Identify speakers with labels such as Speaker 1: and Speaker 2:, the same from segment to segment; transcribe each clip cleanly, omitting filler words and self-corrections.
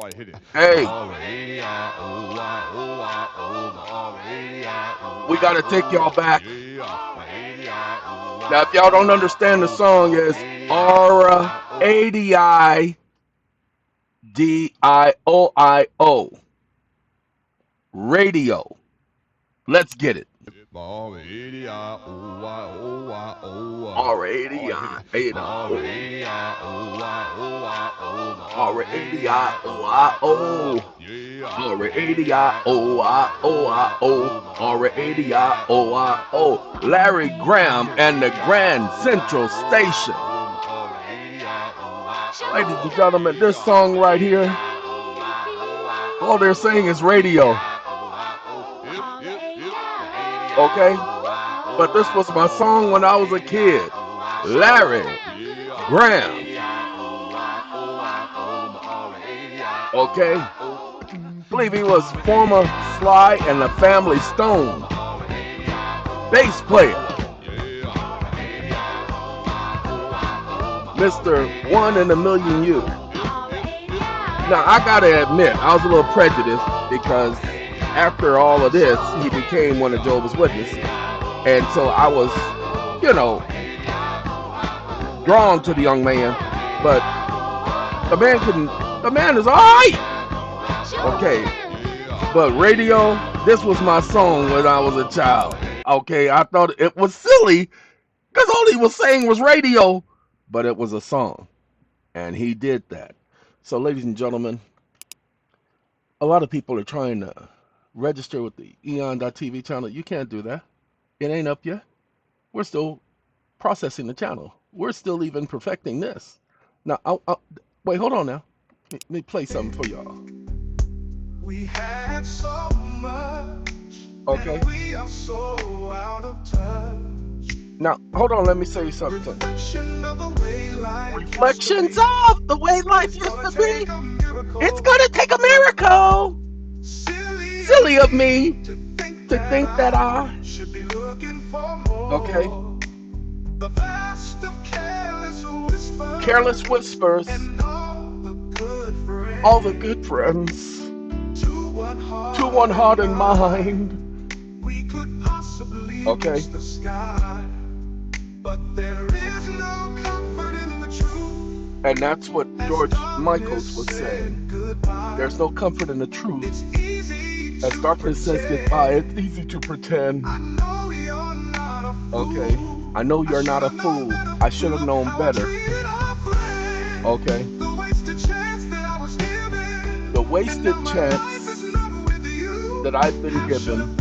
Speaker 1: Hey, we gotta take y'all back. Now, if y'all don't understand, the song is RADIDIOIO. Radio. Let's get it. RADIO. RADIO. Larry Graham and the Grand Central Station. Ladies and gentlemen, this song right here, all they're saying is radio. Okay? But this was my song when I was a kid. Larry Graham. Okay? I believe he was former Sly and the Family Stone bass player. Mr. One in a Million You. Now, I gotta admit, I was a little prejudiced because after all of this, he became one of Jehovah's Witnesses. And so I was, drawn to the young man. But the man is all right. Okay. But radio, this was my song when I was a child. Okay. I thought it was silly because all he was saying was radio, but it was a song. And he did that. So, ladies and gentlemen, a lot of people are trying to register with the EeoN.TV channel. You can't do that. It ain't up yet. We're still processing the channel. We're still even perfecting this. Now, wait, hold on now. Let me play something for y'all.
Speaker 2: We had so much.
Speaker 1: Okay.
Speaker 2: And we are so out of touch.
Speaker 1: Now, hold on. Let me say something.
Speaker 2: Reflection of the way life
Speaker 1: Reflections of the way life used to be. It's gonna take a miracle. Silly of me to think that I
Speaker 2: should be looking for more.
Speaker 1: Okay.
Speaker 2: The best of
Speaker 1: Careless whispers.
Speaker 2: And
Speaker 1: all the good friends.
Speaker 2: To
Speaker 1: one heart and mind.
Speaker 2: We could possibly
Speaker 1: Okay.
Speaker 2: reach the sky, but there is no comfort in the truth.
Speaker 1: And that's what George Michaels was saying. There's no comfort in the truth.
Speaker 2: It's easy
Speaker 1: As darkness says goodbye, it's easy to pretend.
Speaker 2: I know you're not a fool.
Speaker 1: Okay. I know you're not a fool. I should have known better. Okay.
Speaker 2: The wasted chance that I was given.
Speaker 1: The wasted chance that I've been given.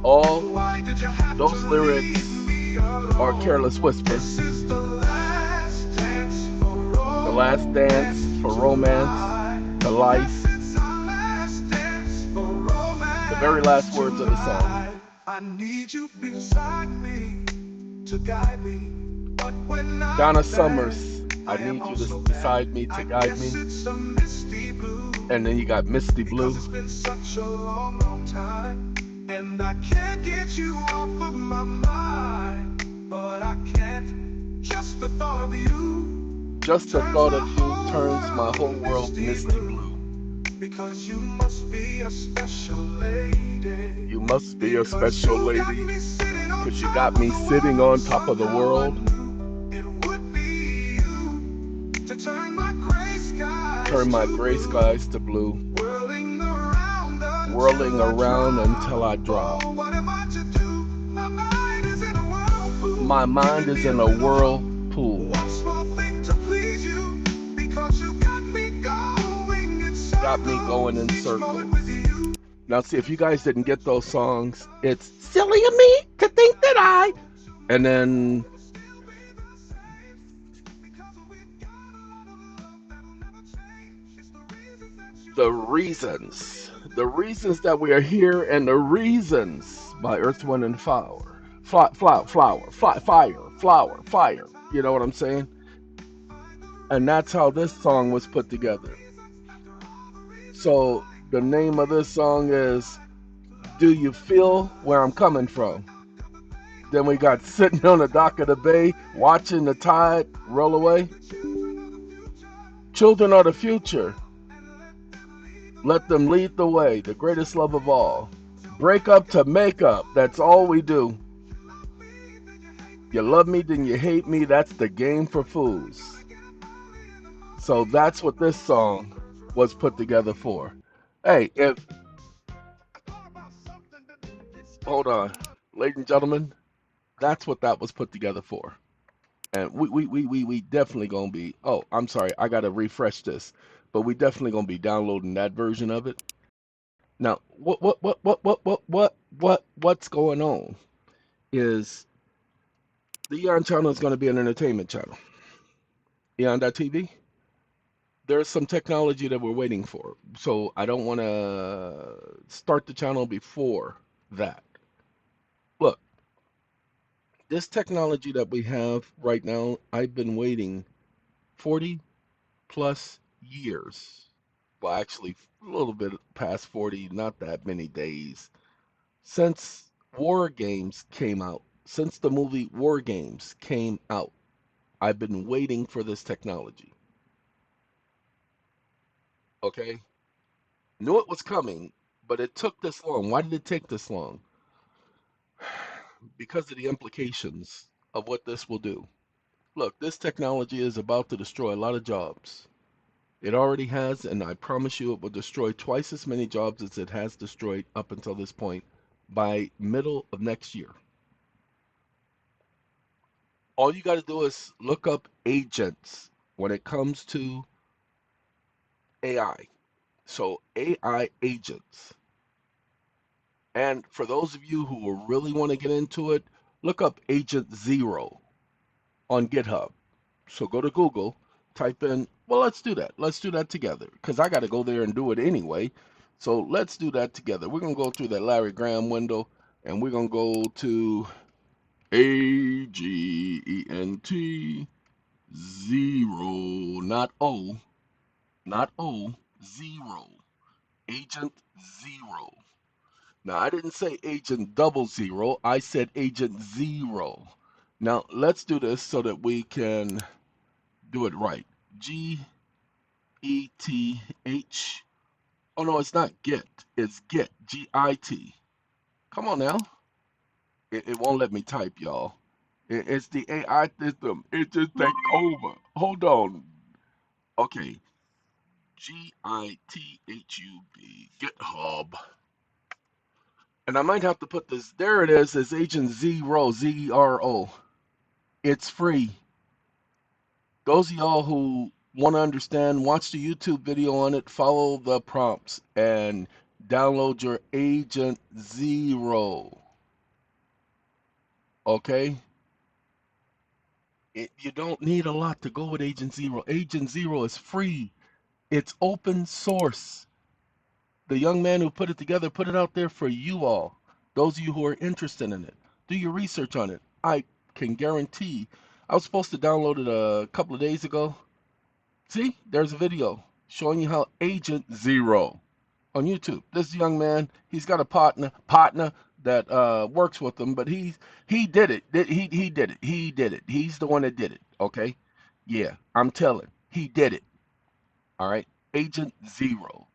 Speaker 1: All those lyrics are careless whispers.
Speaker 2: The
Speaker 1: last dance for romance, the life, the very last words of the song.
Speaker 2: I need you beside me to guide me. But when
Speaker 1: Donna Summers, I need you beside me to guide me. And then you got Misty Blue.
Speaker 2: It's been such a long, long time, and I can't get you off of my mind. But I can't, just the thought of you.
Speaker 1: Just the thought of you turns my whole world misty blue.
Speaker 2: Because you must be a special lady.
Speaker 1: You must be a special lady. Because you got me sitting on top of the world.
Speaker 2: It would be you to turn my gray skies
Speaker 1: to blue.
Speaker 2: Whirling around
Speaker 1: until I drop.
Speaker 2: Oh, what am I to do? My mind is in a whirlpool.
Speaker 1: My mind is in a whirlpool.
Speaker 2: One small thing to please you, because you got me going in circles.
Speaker 1: Got me going in
Speaker 2: Each
Speaker 1: circles.
Speaker 2: moment with you.
Speaker 1: Now see, if you guys didn't get those songs, it's silly of me to think that I. And then the reasons that we are here, and the reasons by Earth, Wind, and Fire. Fire. You know what I'm saying? And that's how this song was put together. So the name of this song is Do You Feel Where I'm Coming From? Then we got Sitting on the Dock of the Bay, Watching the Tide Roll Away. Children are the future. Let them lead the way, the greatest love of all. Break up to make up. That's all we do. You love me, then you hate me. That's the game for fools. So that's what this song was put together for. Hey, if hold on, ladies and gentlemen, that's what that was put together for. And we definitely gonna be. Oh, I'm sorry, I gotta refresh this, but we definitely gonna be downloading that version of it. Now, what's going on is the EeoN channel is gonna be an entertainment channel. EeoN.tv. There's some technology that we're waiting for, so I don't want to start the channel before that. Look, this technology that we have right now, I've been waiting 40 plus years. Well, actually, a little bit past 40, not that many days. Since War Games came out, since the movie War Games came out, I've been waiting for this technology. Okay? Knew it was coming, but it took this long. Why did it take this long? Because of the implications of what this will do. Look, this technology is about to destroy a lot of jobs. It already has, and I promise you it will destroy twice as many jobs as it has destroyed up until this point by middle of next year. All you got to do is look up agents when it comes to AI. So, AI agents. And for those of you who will really want to get into it, look up Agent Zero on GitHub. So go to Google, type in, well, let's do that. Let's do that together because I got to go there and do it anyway. So let's do that together. We're going to go through that Larry Graham window and we're going to go to AGENT zero, not O, not O, zero. Agent Zero. Now, I didn't say Agent Double Zero, I said Agent Zero. Now, let's do this so that we can do it right. GETH. Oh no, it's not get. It's get. GIT. Come on now. It won't let me type, y'all. It's the AI system. It just take over. Hold on. Okay. GITHUB. GitHub. And I might have to put this. There it is. It's Agent Zero. Zero. It's free. Those of y'all who want to understand, watch the YouTube video on it, follow the prompts, and download your Agent Zero. Okay? You don't need a lot to go with Agent Zero. Agent Zero is free, it's open source. The young man who put it together put it out there for you all. Those of you who are interested in it, do your research on it. I can guarantee. I was supposed to download it a couple of days ago. See, there's a video showing you how Agent Zero on YouTube. This young man, he's got a partner that works with him, but he did it. He did it. He did it. He's the one that did it. Okay, yeah, I'm telling. He did it. All right, Agent Zero,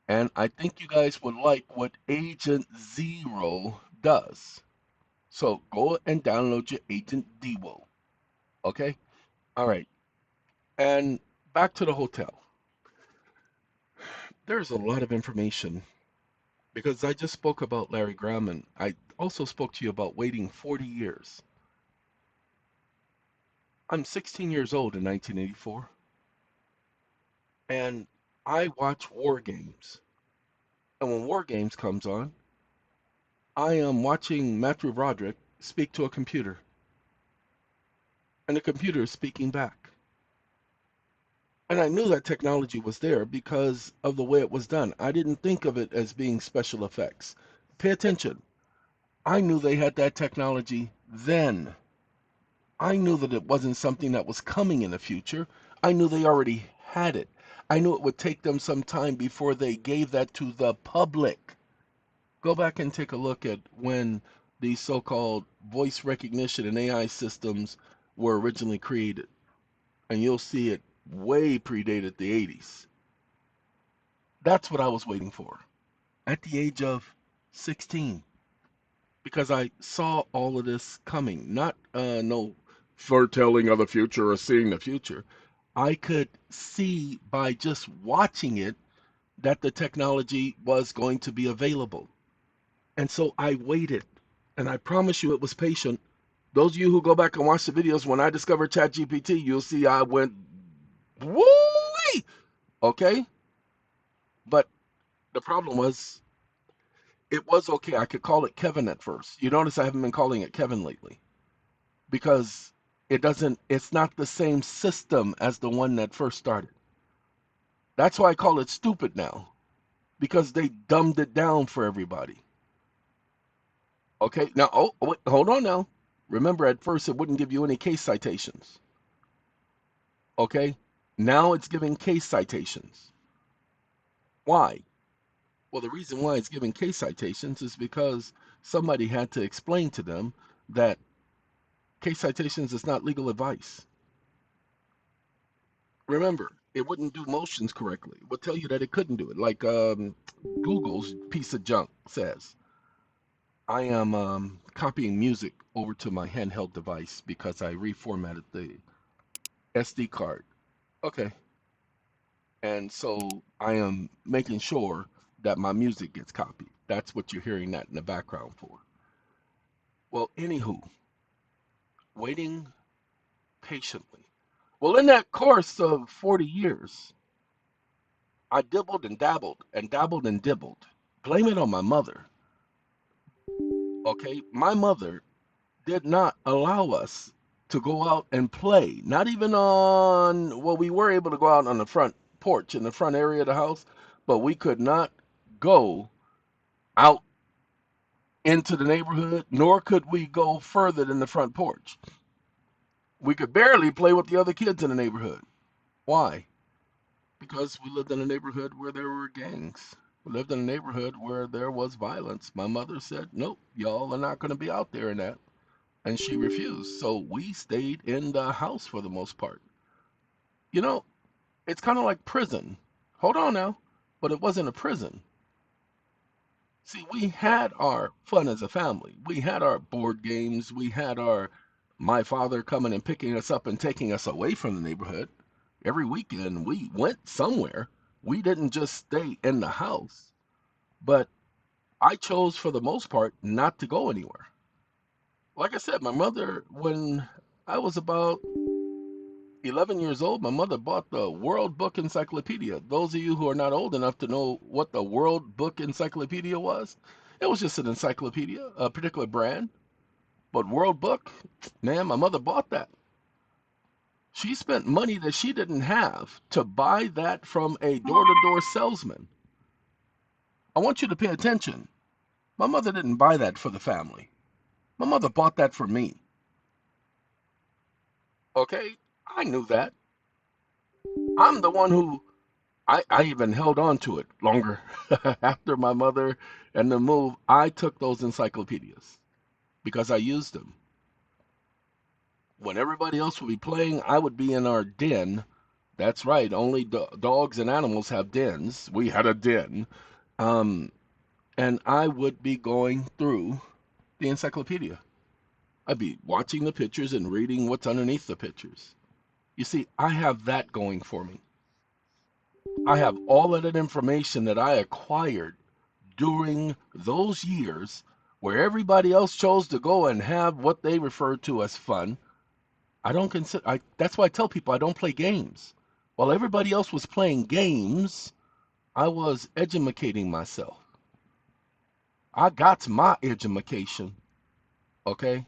Speaker 1: and I think you guys would like what Agent Zero does. So go and download your Agent Dewo. Okay, all right, and back to the hotel. There's a lot of information because I just spoke about Larry Graham and I also spoke to you about waiting 40 years. I'm 16 years old in 1984 and I watch War Games. And when War Games comes on, I am watching Matthew Broderick speak to a computer and the computer is speaking back. And I knew that technology was there because of the way it was done. I didn't think of it as being special effects. Pay attention. I knew they had that technology then. I knew that it wasn't something that was coming in the future. I knew they already had it. I knew it would take them some time before they gave that to the public. Go back and take a look at when these so-called voice recognition and AI systems were originally created, and you'll see it way predated the 80s. That's what I was waiting for at the age of 16 because I saw all of this coming. Not no foretelling of the future or seeing the future. I could see by just watching it that the technology was going to be available. And so I waited. And I promise you it was patient. Those of you who go back and watch the videos, when I discovered ChatGPT, you'll see I went, woo! Okay? But the problem was, it was okay. I could call it Kevin at first. You notice I haven't been calling it Kevin lately because it's not the same system as the one that first started. That's why I call it stupid now because they dumbed it down for everybody. Okay, now, wait, hold on now. Remember, at first it wouldn't give you any case citations. Okay, now it's giving case citations. Why? Well, the reason why it's giving case citations is because somebody had to explain to them that case citations is not legal advice. Remember, it wouldn't do motions correctly. It would tell you that it couldn't do it. Like Google's piece of junk says, I am copying music over to my handheld device because I reformatted the SD card. Okay. And so I am making sure that my music gets copied. That's what you're hearing that in the background for. Well, anywho, waiting patiently. Well, in that course of 40 years, I dibbled and dabbled and dabbled and dibbled. Blame it on my mother. Okay. My mother did not allow us to go out and play. Not even on, well, we were able to go out on the front porch in the front area of the house, but we could not go out into the neighborhood, nor could we go further than the front porch. We could barely play with the other kids in the neighborhood. Why? Because we lived in a neighborhood where there were gangs. We lived in a neighborhood where there was violence. My mother said, nope, y'all are not going to be out there in that. And she refused. So we stayed in the house for the most part. You know, it's kind of like prison. Hold on now. But it wasn't a prison. See, we had our fun as a family. We had our board games. We had my father coming and picking us up and taking us away from the neighborhood. Every weekend we went somewhere. We didn't just stay in the house. But I chose for the most part not to go anywhere. Like I said, my mother, when I was about 11 years old, my mother bought the World Book Encyclopedia. Those of you who are not old enough to know what the World Book Encyclopedia was, it was just an encyclopedia, a particular brand. But World Book, man, my mother bought that. She spent money that she didn't have to buy that from a door to door salesman. I want you to pay attention. My mother didn't buy that for the family. My mother bought that for me. Okay? I knew that. I'm the one who I even held on to it longer. After my mother and the move, I took those encyclopedias because I used them. When everybody else would be playing, I would be in our den. That's right, only dogs and animals have dens. We had a den. Um, and I would be going through the encyclopedia. I'd be watching the pictures and reading what's underneath the pictures. You see, I have that going for me. I have all of that information that I acquired during those years where everybody else chose to go and have what they refer to as fun. I don't consider that's why I tell people I don't play games. While everybody else was playing games, I was educating myself. I got my education, okay?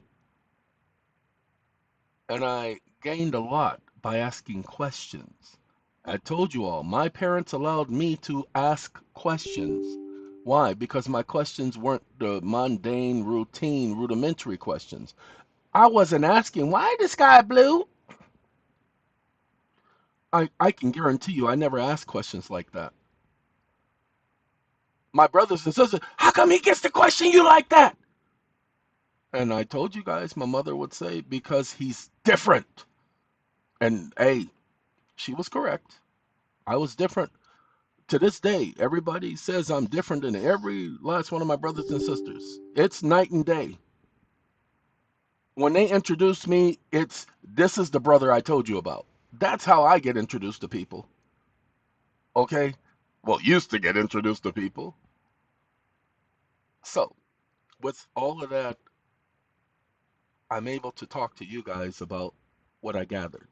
Speaker 1: And I gained a lot by asking questions. I told you all, my parents allowed me to ask questions. Why? Because my questions weren't the mundane, routine, rudimentary questions. I wasn't asking, why the sky blue? I can guarantee you I never asked questions like that. My brothers and sisters, how come he gets the question you like that? And I told you guys, my mother would say, because he's different. And hey, She was correct. I was different. To this day, everybody says I'm different than every last one of my brothers and sisters. It's night and day. When they introduce me, it's this is the brother I told you about. That's how I get introduced to people. Okay? Well, used to get introduced to people. So, with all of that, I'm able to talk to you guys about what I gathered.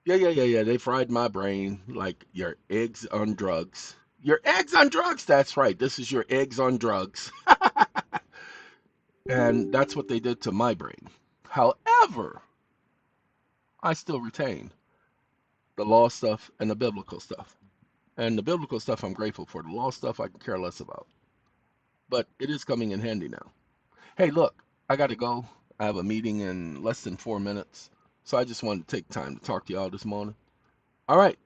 Speaker 1: Yeah. They fried my brain like your eggs on drugs. Your eggs on drugs? That's right. This is your eggs on drugs. And that's what they did to my brain. However, I still retain the law stuff and the biblical stuff. And the biblical stuff I'm grateful for. The law stuff I can care less about. But it is coming in handy now. Hey, look, I got to go. I have a meeting in less than 4 minutes. So I just wanted to take time to talk to y'all this morning. All right.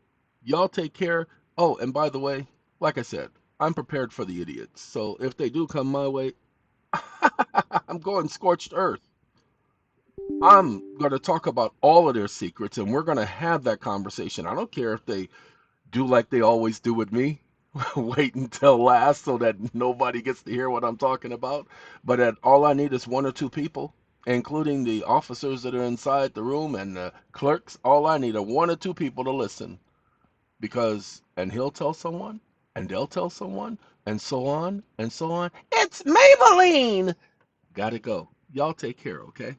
Speaker 1: Y'all take care. Oh, and by the way, like I said, I'm prepared for the idiots. So if they do come my way, I'm going scorched earth. I'm going to talk about all of their secrets and we're going to have that conversation. I don't care if they do like they always do with me. Wait until last so that nobody gets to hear what I'm talking about. But all I need is one or two people, including the officers that are inside the room and the clerks. All I need are one or two people to listen because, and he'll tell someone, and they'll tell someone, and so on and so on. It's Maybelline! Gotta go. Y'all take care, okay?